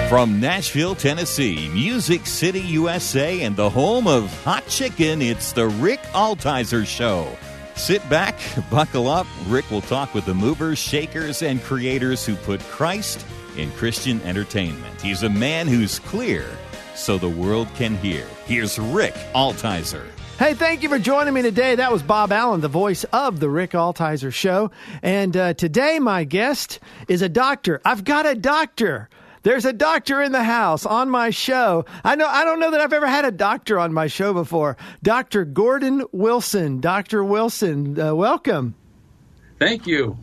From Nashville, Tennessee, Music City, USA, and the home of hot chicken, it's the Rick Altizer Show. Sit back, buckle up. Rick will talk with the movers, shakers, and creators who put Christ in Christian entertainment. He's a man who's clear so the world can hear. Here's Rick Altizer. Hey, thank you for joining me today. That was Bob Allen, the voice of the Rick Altizer Show. And today my guest is a doctor. I've got a doctor. There's a doctor in the house on my show. I don't know that I've ever had a doctor on my show before. Dr. Gordon Wilson. Dr. Wilson, welcome. Thank you.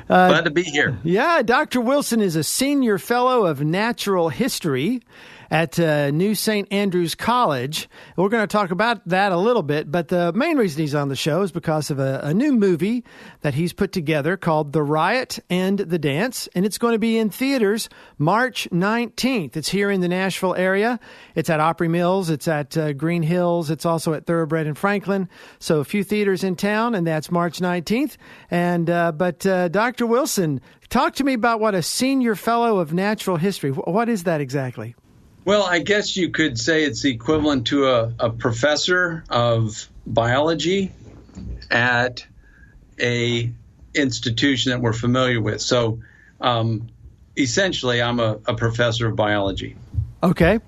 Glad to be here. Yeah, Dr. Wilson is a senior fellow of natural history at New St. Andrews College. We're going to talk about that a little bit, but the main reason he's on the show is because of a new movie that he's put together called The Riot and the Dance, and it's going to be in theaters March 19th. It's here in the Nashville area. It's at Opry Mills. It's at Green Hills. It's also at Thoroughbred in Franklin. So a few theaters in town, and that's March 19th. And but Dr. Wilson, talk to me about what a senior fellow of natural history, what is that exactly? Well, I guess you could say it's the equivalent to a professor of biology at a institution that we're familiar with. So essentially, I'm a professor of biology. Okay.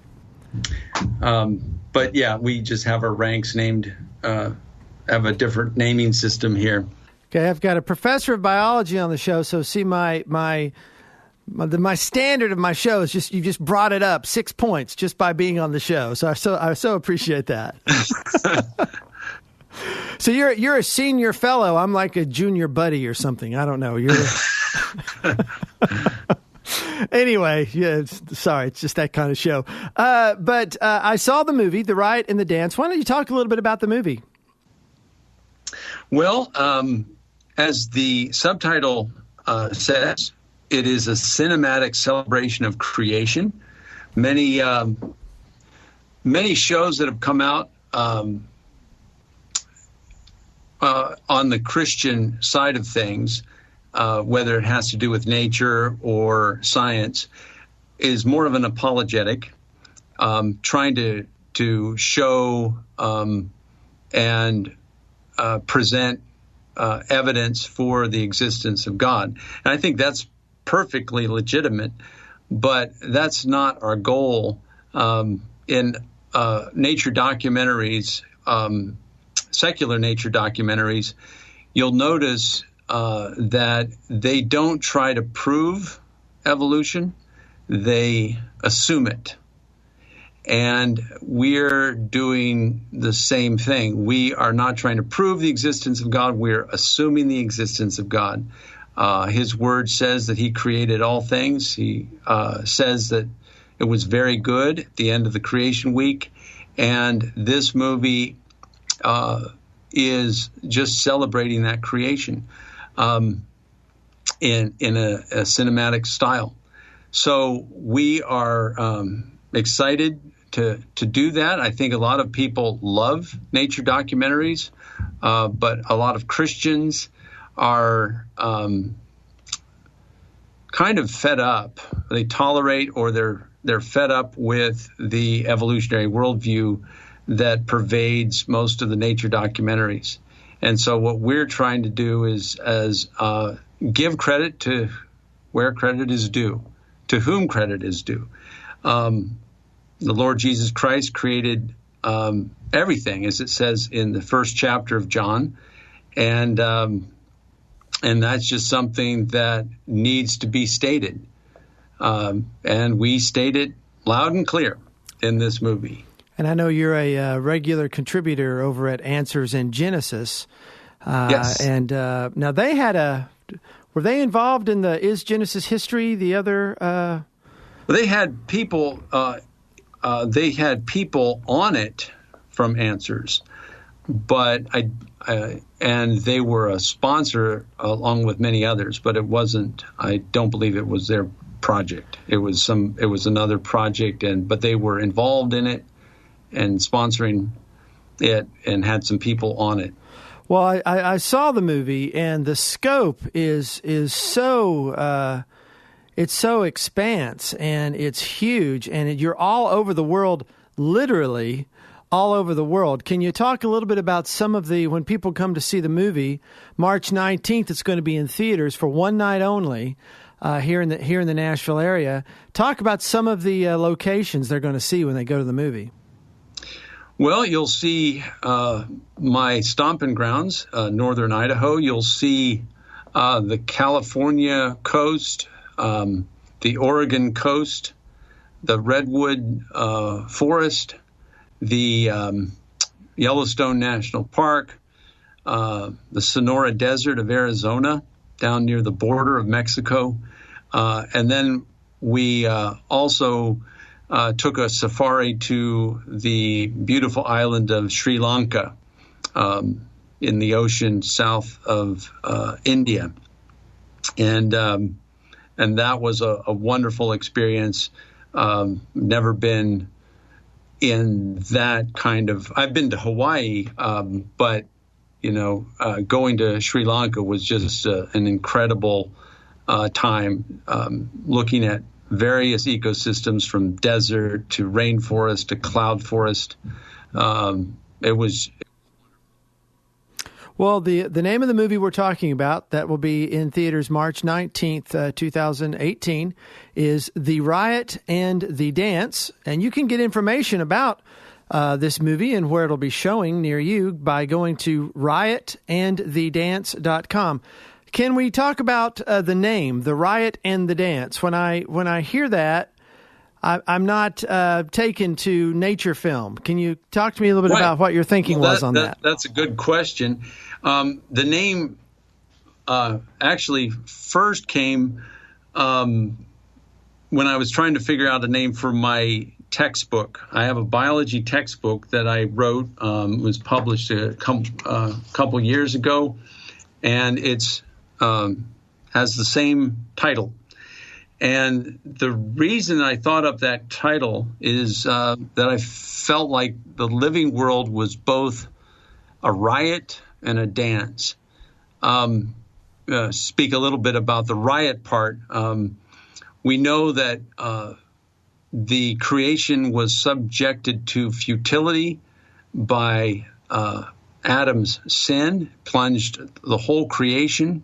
But yeah, we just have our ranks named, have a different naming system here. Okay, I've got a professor of biology on the show. So see, my standard of my show is just, you just brought it up 6 points just by being on the show. So I so appreciate that. So you're a senior fellow. I'm like a junior buddy or something. I don't know. Anyway, yeah. Sorry, it's just that kind of show. But I saw the movie, The Riot and the Dance. Why don't you talk a little bit about the movie? Well, as the subtitle says, it is a cinematic celebration of creation. Many shows that have come out on the Christian side of things, whether it has to do with nature or science, is more of an apologetic, trying to show and present evidence for the existence of God. And I think that's perfectly legitimate, but that's not our goal. In nature documentaries, secular nature documentaries, you'll notice that they don't try to prove evolution, they assume it. And we're doing the same thing. We are not trying to prove the existence of God, we're assuming the existence of God. His word says that he created all things. He says that it was very good at the end of the creation week. And this movie is just celebrating that creation in a cinematic style. So we are excited to do that. I think a lot of people love nature documentaries, but a lot of Christians are kind of fed up. They tolerate, or they're fed up with the evolutionary worldview that pervades most of the nature documentaries. And so what we're trying to do is give credit to where credit is due, to whom credit is due. The Lord Jesus Christ created everything, as it says in the first chapter of John, and that's just something that needs to be stated. And we state it loud and clear in this movie. And I know you're a regular contributor over at Answers in Genesis. Yes. And now they had were they involved in the Is Genesis History, the other? Well, they had people on it from Answers, but and they were a sponsor along with many others, but it wasn't. I don't believe it was their project. It was another project, but they were involved in it and sponsoring it and had some people on it. Well, I saw the movie, and the scope is so It's so expanse, and it's huge, and you're all over the world, literally all over the world. Can you talk a little bit about some of when people come to see the movie, March 19th, it's going to be in theaters for one night only here in the Nashville area. Talk about some of the locations they're going to see when they go to the movie. Well, you'll see my stomping grounds, northern Idaho. You'll see the California coast, the Oregon coast, the Redwood Forest, the Yellowstone National Park, the Sonora Desert of Arizona, down near the border of Mexico. And then we also took a safari to the beautiful island of Sri Lanka in the ocean south of India. And that was a wonderful experience. Never been in that kind of, I've been to Hawaii, but, going to Sri Lanka was just an incredible time, looking at various ecosystems from desert to rainforest to cloud forest. It was. Well, the name of the movie we're talking about that will be in theaters March 19th, 2018 is The Riot and the Dance. And you can get information about this movie and where it'll be showing near you by going to riotandthedance.com. Can we talk about the name, The Riot and the Dance? When I hear that, I'm not taken to nature film. Can you talk to me a little bit about what your thinking was on that? That's a good question. The name actually first came when I was trying to figure out a name for my textbook. I have a biology textbook that I wrote, was published a couple years ago, and it's has the same title. And the reason I thought up that title is that I felt like the living world was both a riot and a dance. Speak a little bit about the riot part. We know that the creation was subjected to futility by Adam's sin, plunged the whole creation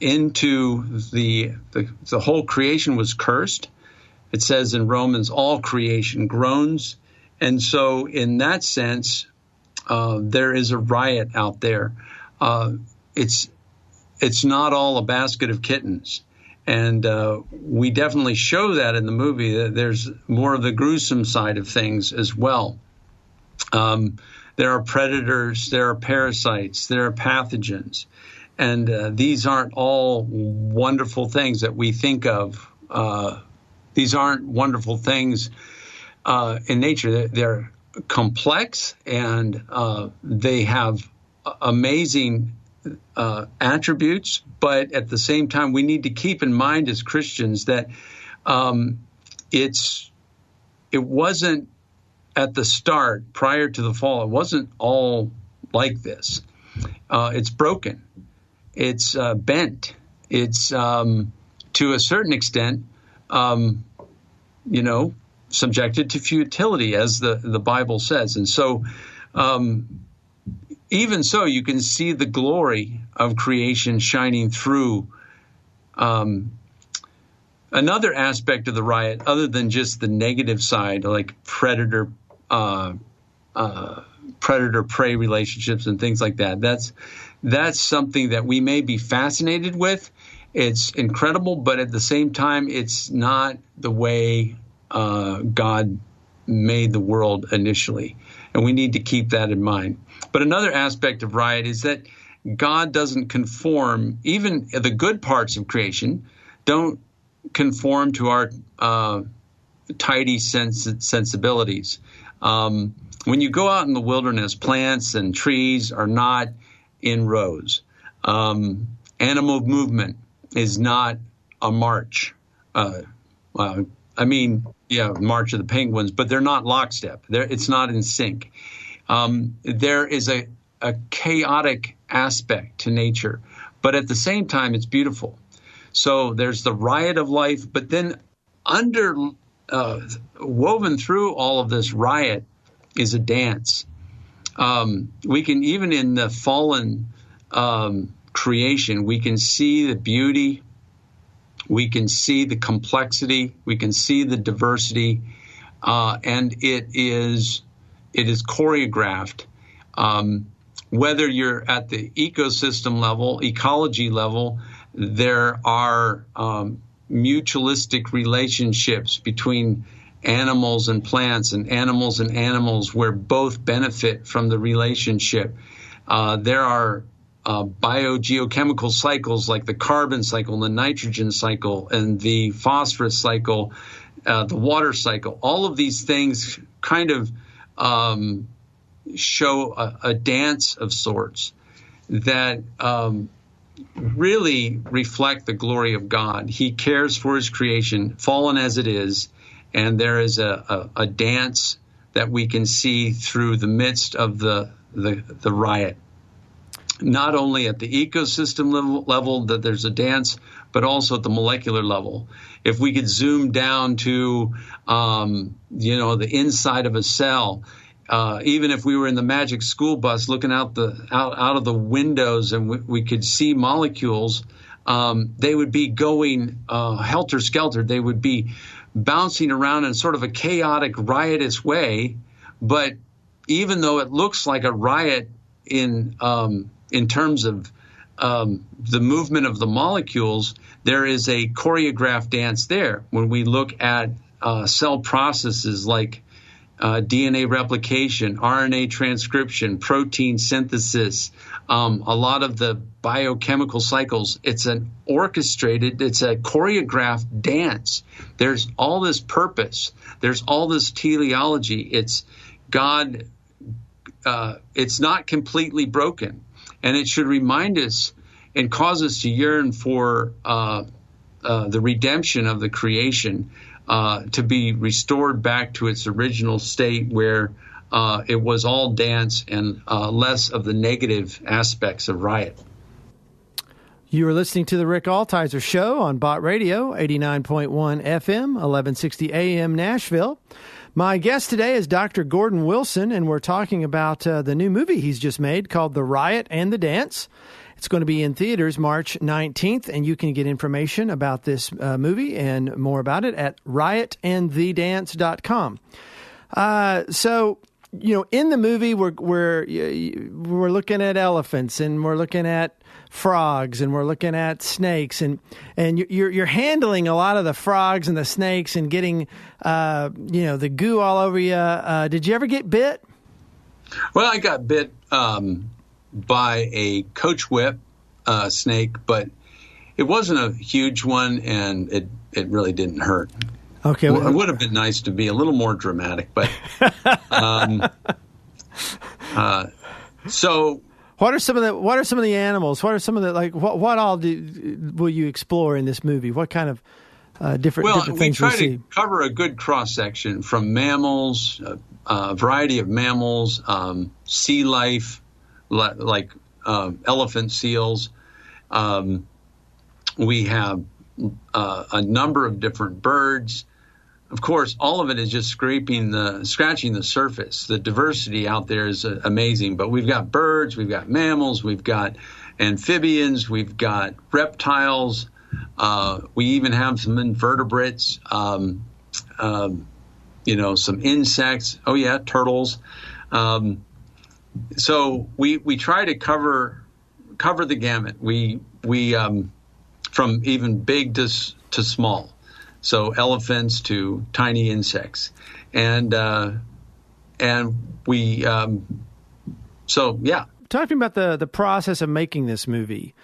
into the whole creation was cursed. It says in Romans, all creation groans. And so in that sense, there is a riot out there. It's not all a basket of kittens. And we definitely show that in the movie, that there's more of the gruesome side of things as well. There are predators, there are parasites, there are pathogens. And these aren't all wonderful things that we think of. These aren't wonderful things in nature. They're complex, and they have amazing attributes. But at the same time, we need to keep in mind as Christians that it wasn't at the start, prior to the fall, it wasn't all like this. It's broken. It's bent. It's to a certain extent, subjected to futility, as the Bible says. And so, even so, you can see the glory of creation shining through. Another aspect of the riot, other than just the negative side, like predator-prey relationships and things like that, that's something that we may be fascinated with. It's incredible, but at the same time, it's not the way God made the world initially. And we need to keep that in mind. But another aspect of riot is that God doesn't conform, even the good parts of creation don't conform to our tidy sensibilities. When you go out in the wilderness, plants and trees are not in rows. Animal movement is not a march. March of the Penguins, but they're not lockstep. It's not in sync. There is a chaotic aspect to nature, but at the same time, it's beautiful. So there's the riot of life, but then woven through all of this riot is a dance. We can, even in the fallen creation, we can see the beauty, we can see the complexity, we can see the diversity, and it is choreographed. Whether you're at the ecosystem level, ecology level, there are mutualistic relationships between animals and plants and animals where both benefit from the relationship. There are biogeochemical cycles like the carbon cycle, the nitrogen cycle, and the phosphorus cycle, the water cycle. All of these things kind of show a dance of sorts that really reflect the glory of God. He cares for his creation, fallen as it is, and there is a dance that we can see through the midst of the riot. Not only at the ecosystem level that there's a dance, but also at the molecular level. If we could zoom down to, the inside of a cell, even if we were in the magic school bus looking out of the windows and we could see molecules, they would be going helter-skelter. They would be bouncing around in sort of a chaotic, riotous way. But even though it looks like a riot in terms of the movement of the molecules, there is a choreographed dance there. When we look at cell processes like DNA replication, RNA transcription, protein synthesis, a lot of the biochemical cycles, it's a choreographed dance. There's all this purpose. There's all this teleology. It's God, it's not completely broken. And it should remind us and cause us to yearn for the redemption of the creation, to be restored back to its original state where it was all dance and less of the negative aspects of riot. You are listening to the Rick Altizer Show on Bot Radio, 89.1 FM, 1160 AM Nashville. My guest today is Dr. Gordon Wilson, and we're talking about the new movie he's just made called The Riot and the Dance. It's going to be in theaters March 19th, and you can get information about this movie and more about it at riotandthedance.com. So, in the movie, we're looking at elephants, and we're looking at frogs, and we're looking at snakes, and you're handling a lot of the frogs and the snakes and getting the goo all over you. Did you ever get bit? Well, I got bit by a coach whip snake, but it wasn't a huge one, and it really didn't hurt. Okay, well, it would have been nice to be a little more dramatic, but so. What are some of the animals? What are some of the what all will you explore in this movie? What kind of different things we we see? To cover a good cross section from mammals, a variety of mammals, sea life like elephant seals. We have a number of different birds. Of course, all of it is just scratching the surface. The diversity out there is amazing. But we've got birds, we've got mammals, we've got amphibians, we've got reptiles. We even have some invertebrates. Some insects. Oh yeah, turtles. So we try to cover the gamut. We from even big to small. So elephants to tiny insects, and we so yeah. Talking about the process of making this movie,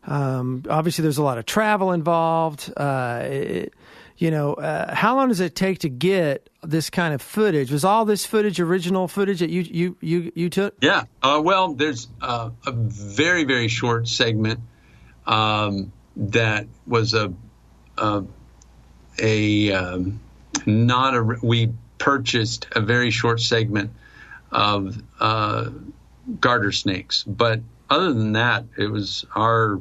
obviously there's a lot of travel involved. How long does it take to get this kind of footage? Was all this footage original footage that you took? Yeah. Well, there's a very, very short segment that was we purchased a very short segment of garter snakes, but other than that, it was our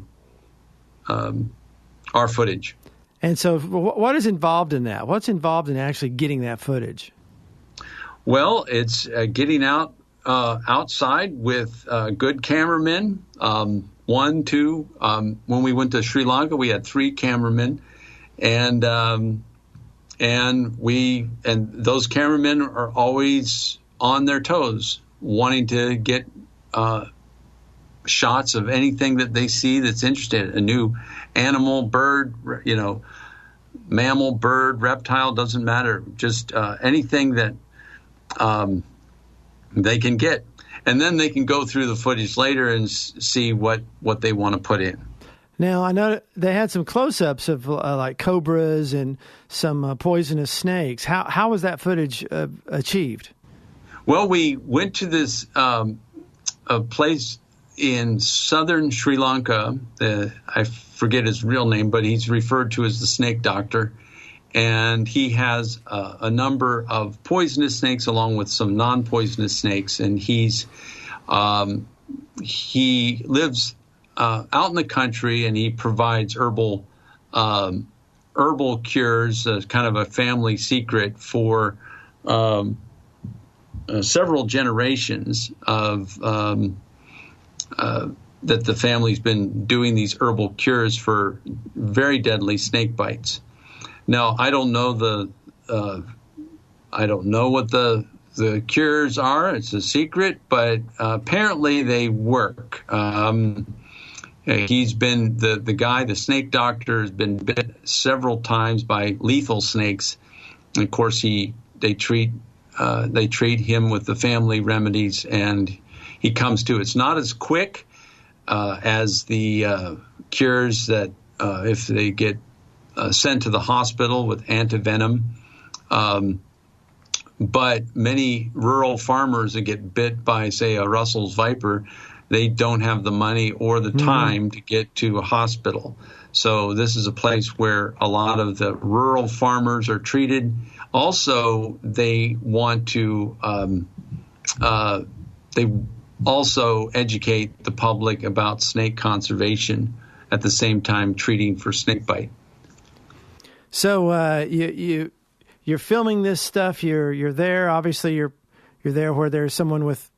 our footage. And so what is involved in that? What's involved in actually getting that footage? Well, it's getting outside with good cameramen. One, two. When we went to Sri Lanka, we had 3 cameramen, and those cameramen are always on their toes, wanting to get shots of anything that they see that's interesting. A new animal, bird, mammal, bird, reptile, doesn't matter. Just anything that they can get. And then they can go through the footage later and see what they want to put in. Now, I know they had some close-ups of like cobras and some poisonous snakes. How was that footage achieved? Well, we went to this a place in southern Sri Lanka. I forget his real name, but he's referred to as the snake doctor. And he has a number of poisonous snakes along with some non-poisonous snakes. And he lives out in the country, and he provides herbal cures, kind of a family secret for several generations of that the family's been doing these herbal cures for very deadly snake bites. Now, I don't know what the cures are. It's a secret, but apparently they work. He's been the guy, the snake doctor, has been bit several times by lethal snakes. And of course, they treat him with the family remedies, and he comes to. It's not as quick as the cures that if they get sent to the hospital with antivenom. But many rural farmers that get bit by, say, a Russell's viper, they don't have the money or the time to get to a hospital. So this is a place where a lot of the rural farmers are treated. Also, they want to they also educate the public about snake conservation at the same time treating for snake bite. So you're filming this stuff. You're there. Obviously, you're there where there's someone with.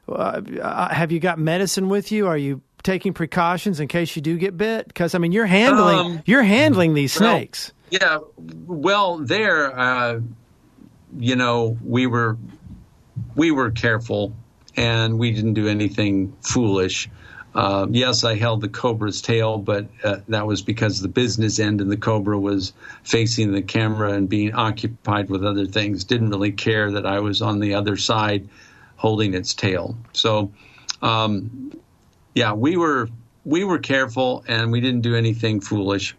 Have you got medicine with you? Are you taking precautions in case you do get bit? Because I mean, you're handling these snakes. Yeah. Well, there, we were careful, and we didn't do anything foolish. Yes, I held the cobra's tail, but that was because the business end of the cobra was facing the camera and being occupied with other things. Didn't really care that I was on the other side holding its tail. So, we were careful, and we didn't do anything foolish.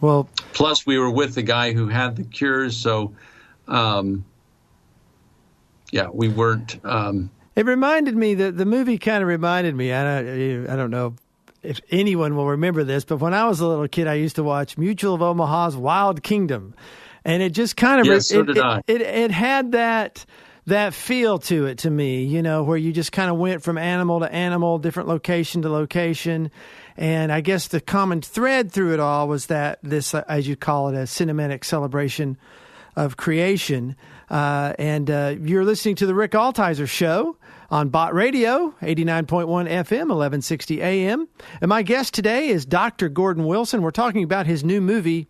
Well, plus we were with the guy who had the cures, so we weren't. It reminded me that the movie kind of reminded me. I don't know if anyone will remember this, but when I was a little kid, I used to watch Mutual of Omaha's Wild Kingdom, and it just kind of it had that feel to it to me, where you just kind of went from animal to animal, different location to location. And I guess the common thread through it all was that this, as you call it, a cinematic celebration of creation. And you're listening to the Rick Altizer Show on Bot Radio, 89.1 FM, 1160 AM. And my guest today is Dr. Gordon Wilson. We're talking about his new movie,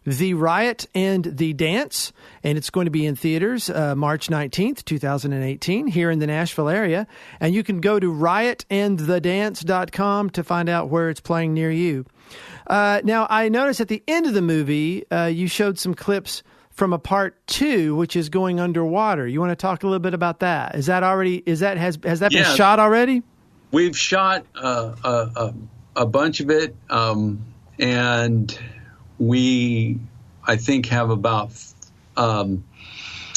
The Riot and the Dance, and it's going to be in theaters March 19th, 2018, here in the Nashville area. And you can go to riotandthedance.com to find out where it's playing near you. Now, I noticed at the end of the movie, you showed some clips from a part 2, which is going underwater. You want to talk a little bit about that? Has that been shot already? We've shot a bunch of it, and we, I think, have about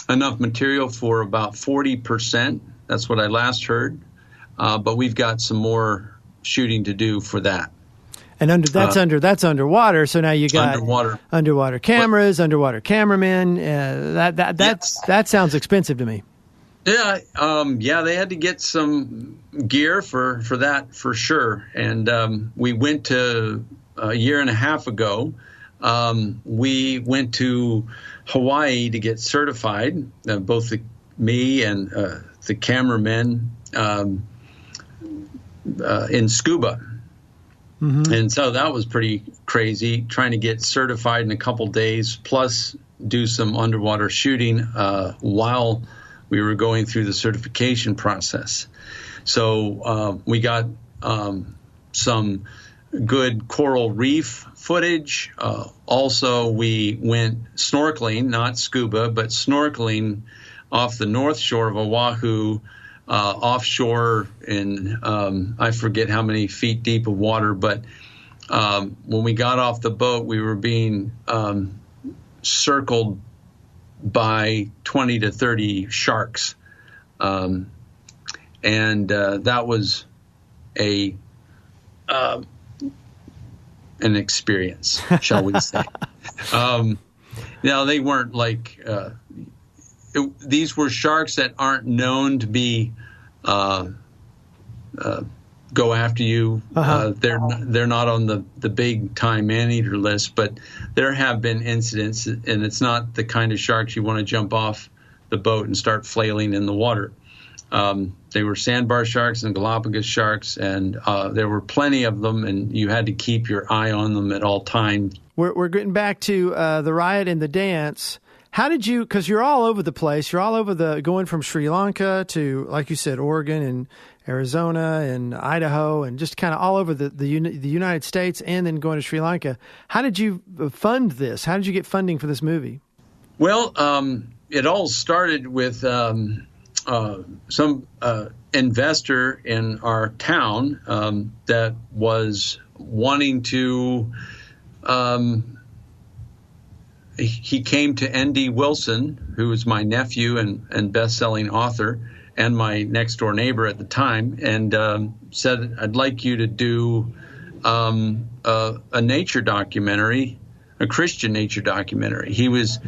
enough material for about 40%. That's what I last heard. But we've got some more shooting to do for that. And that's underwater. So now you got underwater cameras, underwater cameramen. That sounds expensive to me. Yeah, they had to get some gear for that for sure. And we went to a year and a half ago we went to Hawaii to get certified, both me and the cameramen in scuba. Mm-hmm. And so that was pretty crazy, trying to get certified in a couple days, plus do some underwater shooting while we were going through the certification process. So we got some good coral reef footage. Also, we went snorkeling, not scuba, but snorkeling off the north shore of Oahu, offshore in, I forget how many feet deep of water, but when we got off the boat, we were being circled by 20 to 30 sharks. And that was an experience, shall we say. Now, they weren't like, these were sharks that aren't known to be go after you. They're not on the big time man-eater list, but there have been incidents, and it's not the kind of sharks you want to jump off the boat and start flailing in the water. They were sandbar sharks and Galapagos sharks, and there were plenty of them, and you had to keep your eye on them at all times. We're getting back to the Riot and the dance. How did you, because you're all over the place, you're all over going from Sri Lanka to, like you said, Oregon and Arizona and Idaho and just kind of all over the United States, and then going to Sri Lanka. How did you fund this? How did you get funding for this movie? Well, it all started with some investor in our town that was wanting to, he came to N.D. Wilson, who was my nephew and best-selling author, and my next-door neighbor at the time, and said, I'd like you to do a nature documentary, a Christian nature documentary. He was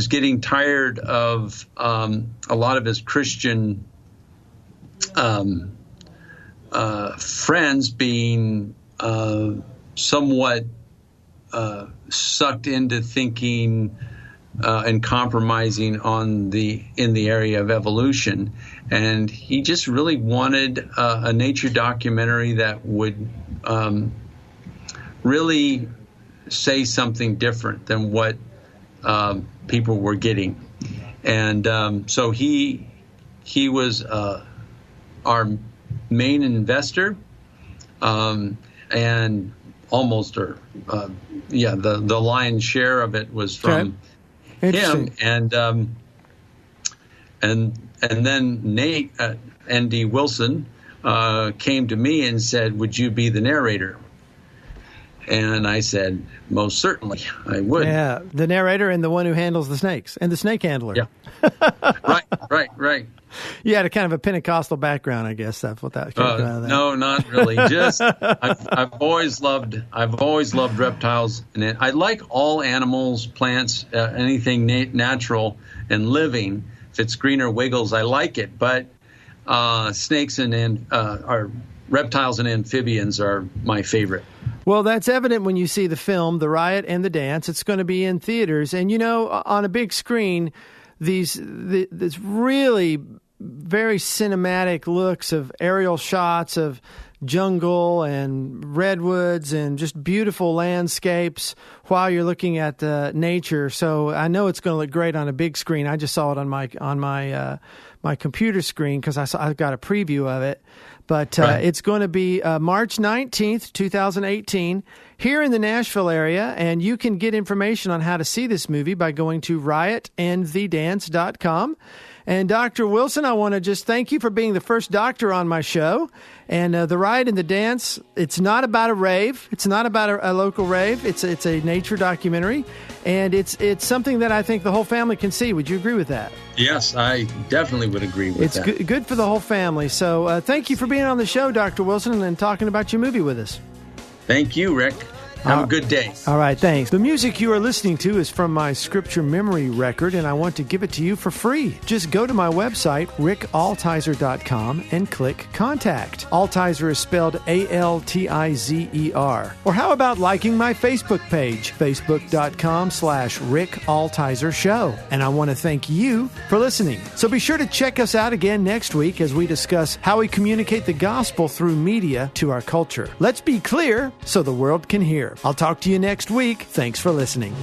getting tired of a lot of his Christian friends being somewhat sucked into thinking and compromising in the area of evolution, and he just really wanted a nature documentary that would really say something different than what people were getting. And so he was our main investor, and almost, the lion's share of it was from him. And then Nate N.D. Wilson came to me and said, "Would you be the narrator?" And I said, most certainly, I would. Yeah, the narrator and the one who handles the snakes, and the snake handler. Yeah, right. You had a kind of a Pentecostal background, I guess. That's what that came out of that. No, not really. Just I've always loved reptiles, and I like all animals, plants, anything natural and living. If it's green or wiggles, I like it. But snakes and reptiles and amphibians are my favorite. Well, that's evident when you see the film, The Riot and the Dance. It's going to be in theaters. And, on a big screen, this really very cinematic looks of aerial shots of jungle and redwoods and just beautiful landscapes while you're looking at nature. So I know it's going to look great on a big screen. I just saw it on my computer screen because I got a preview of it. But it's going to be March 19th, 2018, here in the Nashville area. And you can get information on how to see this movie by going to riotandthedance.com. And Dr. Wilson, I want to just thank you for being the first doctor on my show. And The Riot and the Dance, it's not about a rave. It's not about a local rave. It's a nature documentary. And it's something that I think the whole family can see. Would you agree with that? Yes, I definitely would agree with that. It's good for the whole family. So thank you for being on the show, Dr. Wilson, and talking about your movie with us. Thank you, Rick. Have a good day. All right, thanks. The music you are listening to is from my scripture memory record, and I want to give it to you for free. Just go to my website, rickaltizer.com, and click Contact. Altizer is spelled Altizer. Or how about liking my Facebook page, facebook.com/Rick Altizer Show. And I want to thank you for listening. So be sure to check us out again next week as we discuss how we communicate the gospel through media to our culture. Let's be clear so the world can hear. I'll talk to you next week. Thanks for listening.